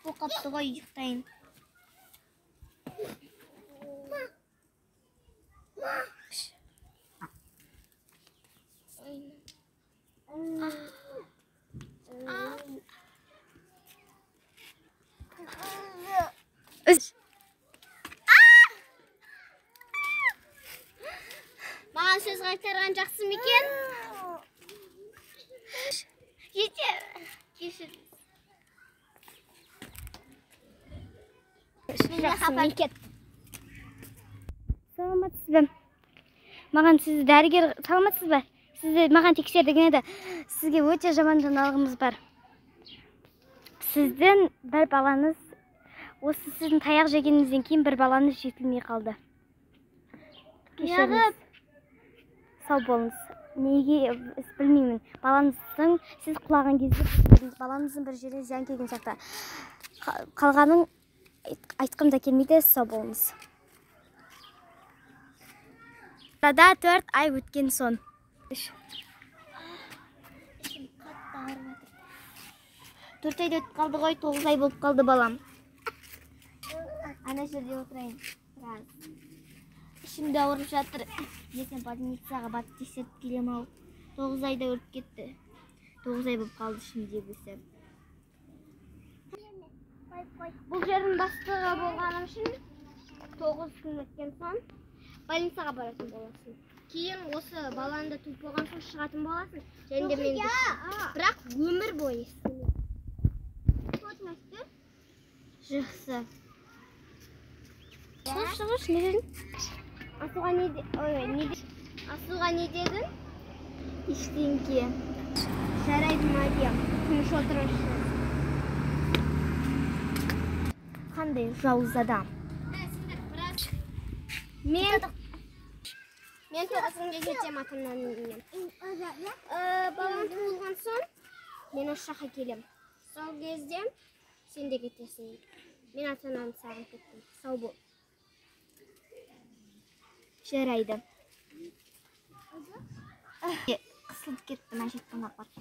болып қапты ғой, ұйықтайын. Маған сөз қайтарған жақсы ма екен? Жетер. Кешіріңіз. Жақсы мекет. Саламатсыз ба? Маған сіз дәрігер, саламатсыз ба? Сізді маған тексердіңіз еді. Сізге өте жаман жаңалығымыз бар. Сіздің бір балаңыз, осы сіздің таяқ жегеніңізден кейін бір балаңыз жетілмей қалды. Кешіріңіз. Сау болыңыз. Неге білмеймін. Балаңыздың сіз құлаған кезде балаңыздың бір жеріне зиян келген сияқты. Қалғанын айтқым да келмейді, сау болыңыз. Арада 4 ай өткен соң. Ішім қатты ауырып жатыр. 4 айда өтіп қалды ғой, 9 ай болып қалды балам. Ана жерде отырайын. Ішімде ауырып жатыр. Ертең больницаға барып тексеріп келем ау. 9 айда өліп кетті. 9 ай болып қалды ішімдегісі. Бұл жердің бастығы болғаным үшін 9 күн өткен соң больницаға баратын боласың. Кейін осы балаңды туып болған соң шығатын боласың. Және де мен бірақ өмір бойы істемейді. Жақсы. Шығыш, не дедің? Асуға не дедің? Ештеңке. Жарайды, Мария. Тыныш отырыңызшы. Қандай жауыз адам. Мен 9 күнге жетем атымнан үйінен. Балам туылған соң мен осы жаққа келем. Сол кезде сен де кетесің. Мен ата-ананы сағынып кеттім. Сау бол. Жарайды. Қысылып кеттім, әжеттің апарып.